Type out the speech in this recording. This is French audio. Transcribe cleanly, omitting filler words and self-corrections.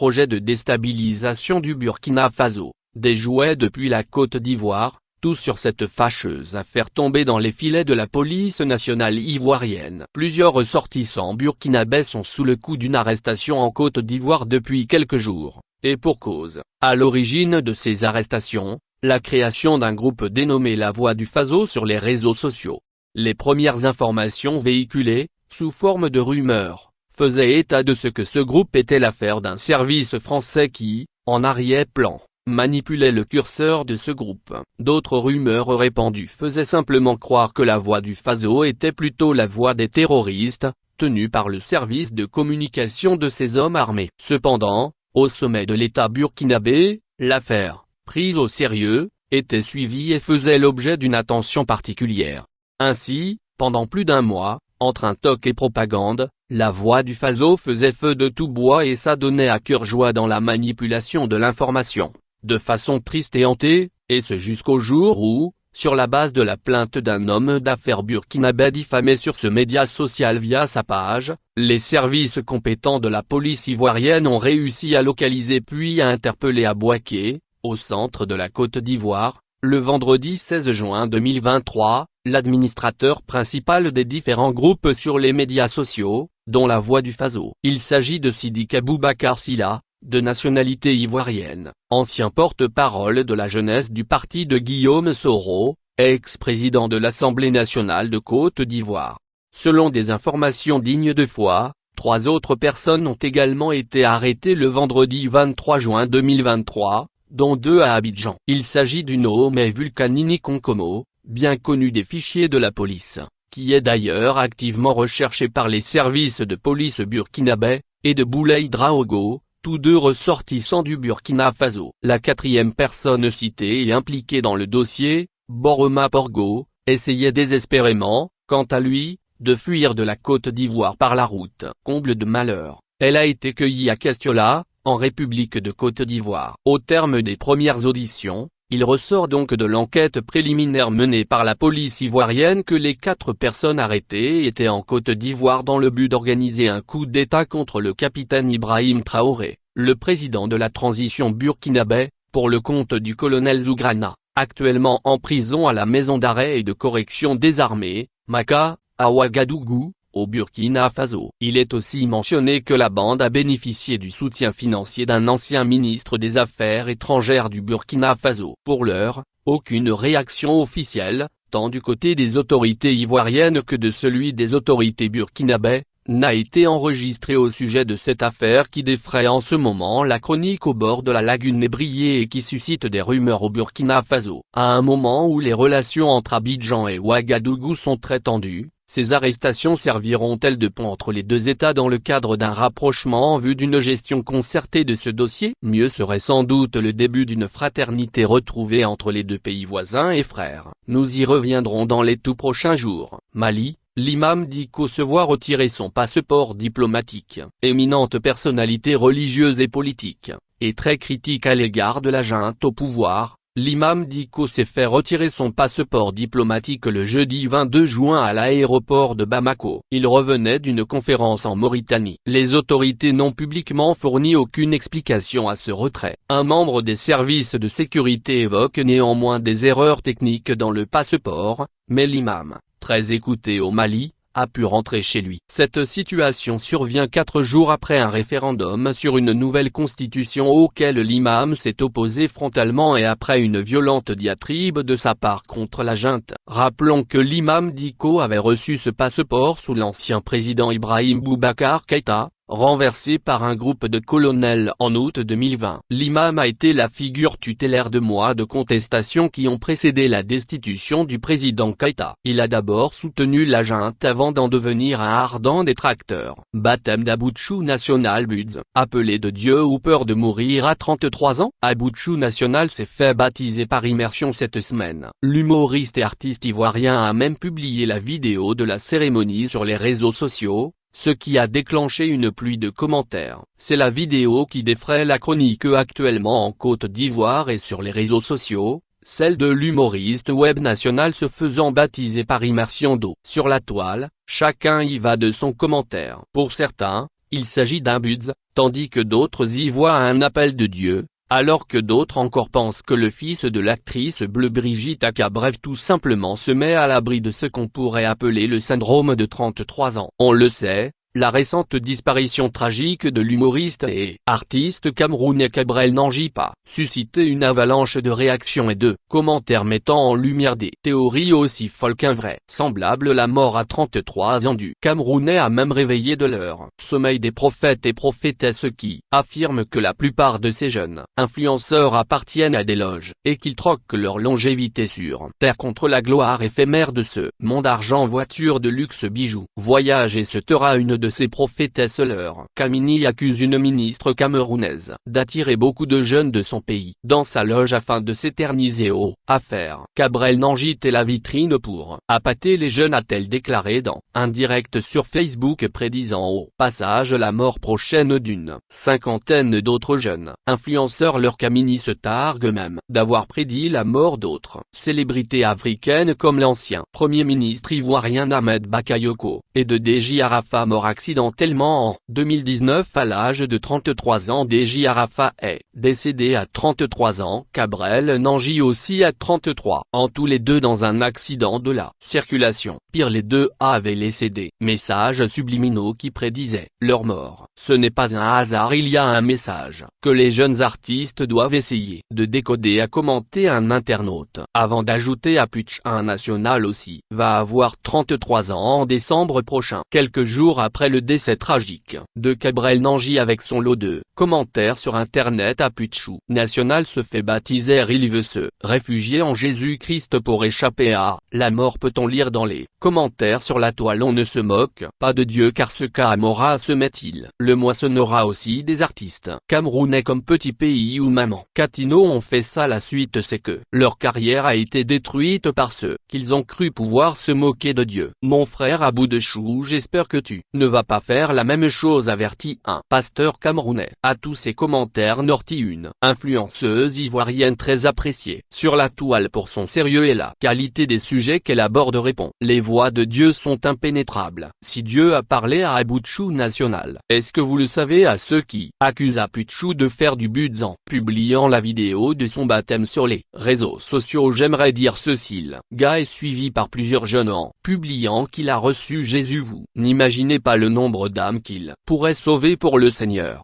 projet de déstabilisation du Burkina Faso, déjouait depuis la Côte d'Ivoire, tout sur cette fâcheuse affaire tombée dans les filets de la police nationale ivoirienne. Plusieurs ressortissants burkinabés sont sous le coup d'une arrestation en Côte d'Ivoire depuis quelques jours, et pour cause. À l'origine de ces arrestations, la création d'un groupe dénommé La Voix du Faso sur les réseaux sociaux. Les premières informations véhiculées, sous forme de rumeurs, faisaient état de ce que ce groupe était l'affaire d'un service français qui, en arrière-plan, manipulait le curseur de ce groupe. D'autres rumeurs répandues faisaient simplement croire que La Voix du Faso était plutôt la voix des terroristes, tenue par le service de communication de ces hommes armés. Cependant, au sommet de l'État burkinabé, l'affaire, prise au sérieux, était suivie et faisait l'objet d'une attention particulière. Ainsi, pendant plus d'un mois, entre un toc et propagande, La Voix du Faso faisait feu de tout bois et s'adonnait à cœur joie dans la manipulation de l'information, de façon triste et hantée, et ce jusqu'au jour où, sur la base de la plainte d'un homme d'affaires burkinabé diffamé sur ce média social via sa page, les services compétents de la police ivoirienne ont réussi à localiser puis à interpeller à Bouaké, au centre de la Côte d'Ivoire, le vendredi 16 juin 2023, l'administrateur principal des différents groupes sur les médias sociaux, dont La Voix du Faso. Il s'agit de Sidiki Aboubacar Sylla, de nationalité ivoirienne, ancien porte-parole de la jeunesse du parti de Guillaume Soro, ex-président de l'Assemblée nationale de Côte d'Ivoire. Selon des informations dignes de foi, 3 autres personnes ont également été arrêtées le vendredi 23 juin 2023, dont 2 à Abidjan. Il s'agit du nommé Vulkanini Konkomo, bien connu des fichiers de la police, qui est d'ailleurs activement recherché par les services de police burkinabé, et de Boulaye Draogo, tous 2 ressortissants du Burkina Faso. La 4e personne citée et impliquée dans le dossier, Boroma Porgo, essayait désespérément, quant à lui, de fuir de la Côte d'Ivoire par la route. Comble de malheur, elle a été cueillie à Kestiola, en République de Côte d'Ivoire. Au terme des premières auditions, il ressort donc de l'enquête préliminaire menée par la police ivoirienne que les 4 personnes arrêtées étaient en Côte d'Ivoire dans le but d'organiser un coup d'État contre le capitaine Ibrahim Traoré, le président de la transition burkinabé, pour le compte du colonel Zougrana, actuellement en prison à la maison d'arrêt et de correction des armées, Maka, à Ouagadougou, au Burkina Faso. Il est aussi mentionné que la bande a bénéficié du soutien financier d'un ancien ministre des Affaires étrangères du Burkina Faso. Pour l'heure, aucune réaction officielle, tant du côté des autorités ivoiriennes que de celui des autorités burkinabé, n'a été enregistrée au sujet de cette affaire qui défraie en ce moment la chronique au bord de la lagune ébriée et qui suscite des rumeurs au Burkina Faso. À un moment où les relations entre Abidjan et Ouagadougou sont très tendues, ces arrestations serviront-elles de pont entre les 2 États dans le cadre d'un rapprochement en vue d'une gestion concertée de ce dossier? Mieux serait sans doute le début d'une fraternité retrouvée entre les 2 pays voisins et frères. Nous y reviendrons dans les tout prochains jours. Mali, l'imam Dicko se voit retirer son passeport diplomatique. Éminente personnalité religieuse et politique, et très critique à l'égard de la junte au pouvoir, l'imam Dicko s'est fait retirer son passeport diplomatique le jeudi 22 juin à l'aéroport de Bamako. Il revenait d'une conférence en Mauritanie. Les autorités n'ont publiquement fourni aucune explication à ce retrait. Un membre des services de sécurité évoque néanmoins des erreurs techniques dans le passeport, mais l'imam, très écouté au Mali, a pu rentrer chez lui. Cette situation survient 4 jours après un référendum sur une nouvelle constitution auquel l'imam s'est opposé frontalement et après une violente diatribe de sa part contre la junte. Rappelons que l'imam Dicko avait reçu ce passeport sous l'ancien président Ibrahim Boubacar Keïta, renversé par un groupe de colonels en août 2020. L'imam a été la figure tutélaire de mois de contestation qui ont précédé la destitution du président Keïta. Il a d'abord soutenu la junte avant d'en devenir un ardent détracteur. Baptême d'Abouchou National Buds. Appelé de Dieu ou peur de mourir à 33 ans, Abouchou National s'est fait baptiser par immersion cette semaine. L'humoriste et artiste ivoirien a même publié la vidéo de la cérémonie sur les réseaux sociaux, ce qui a déclenché une pluie de commentaires. C'est la vidéo qui défraie la chronique actuellement en Côte d'Ivoire et sur les réseaux sociaux, celle de l'humoriste web national se faisant baptiser par immersion d'eau. Sur la toile, chacun y va de son commentaire. Pour certains, il s'agit d'un buzz, tandis que d'autres y voient un appel de Dieu, alors que d'autres encore pensent que le fils de l'actrice bleue Brigitte Acabrev tout simplement se met à l'abri de ce qu'on pourrait appeler le syndrome de 33 ans. On le sait, la récente disparition tragique de l'humoriste et artiste camerounais Cabrel Nanjipa suscitait une avalanche de réactions et de commentaires mettant en lumière des théories aussi folles qu'invraisemblables. La mort à 33 ans du Camerounais a même réveillé de leur sommeil des prophètes et prophétesses qui affirment que la plupart de ces jeunes influenceurs appartiennent à des loges et qu'ils troquent leur longévité sur terre contre la gloire éphémère de ce monde. Argent, voitures de luxe, bijoux, voyages, et se taira une de ces prophétesses. Leur Kamini accuse une ministre camerounaise d'attirer beaucoup de jeunes de son pays dans sa loge afin de s'éterniser aux affaires. Cabrel Nanjipa est la vitrine pour appâter les jeunes, a-t-elle déclaré dans un direct sur Facebook, prédisant au passage la mort prochaine d'une cinquantaine d'autres jeunes influenceurs. Leur Kamini se targue même d'avoir prédit la mort d'autres célébrités africaines comme l'ancien premier ministre ivoirien Ahmed Bakayoko, et de Deji Arafat, mort accidentellement en 2019 à l'âge de 33 ans. Deji Arafat est décédé à 33 ans, Cabrel Nanjipa aussi à 33 ans, tous les deux dans un accident de la circulation. Pire, les deux avaient laissé des messages subliminaux qui prédisaient leur mort. Ce n'est pas un hasard, il y a un message que les jeunes artistes doivent essayer de décoder, a commenté un internaute, avant d'ajouter: un national aussi va avoir 33 ans en décembre prochain. Quelques jours après le décès tragique de Cabrel Nanjipa, avec son lot de commentaires sur internet, Apuchou national se fait baptiser. Il veut se réfugier en Jésus-Christ pour échapper à la mort, peut-on lire dans les commentaires sur la toile. On ne se moque pas de Dieu, car ce qu'Amora se met-il le moissonnera aussi des artistes camerounais comme Petit Pays ou Maman Catino ont fait ça. La suite, c'est que leur carrière a été détruite par ceux qu'ils ont cru pouvoir se moquer de Dieu. Mon frère à bout de chou, j'espère que tu ne vas pas faire la même chose, avertit un pasteur camerounais. À tous ces commentaires Norti, une influenceuse ivoirienne très appréciée sur la toile pour son sérieux et la qualité des sujets qu'elle aborde, répond: les voix de Dieu sont impénétrables. Si Dieu a parlé à Apuchou national, est-ce que vous le savez? À ceux qui accusent Apuchou de faire du buzz en publiant la vidéo de son baptême sur les réseaux sociaux, j'aimerais dire ceci: le gars est suivi par plusieurs jeunes en publiant qu'il a reçu Jésus. Vous n'imaginez pas le nombre d'âmes qu'il pourrait sauver pour le Seigneur.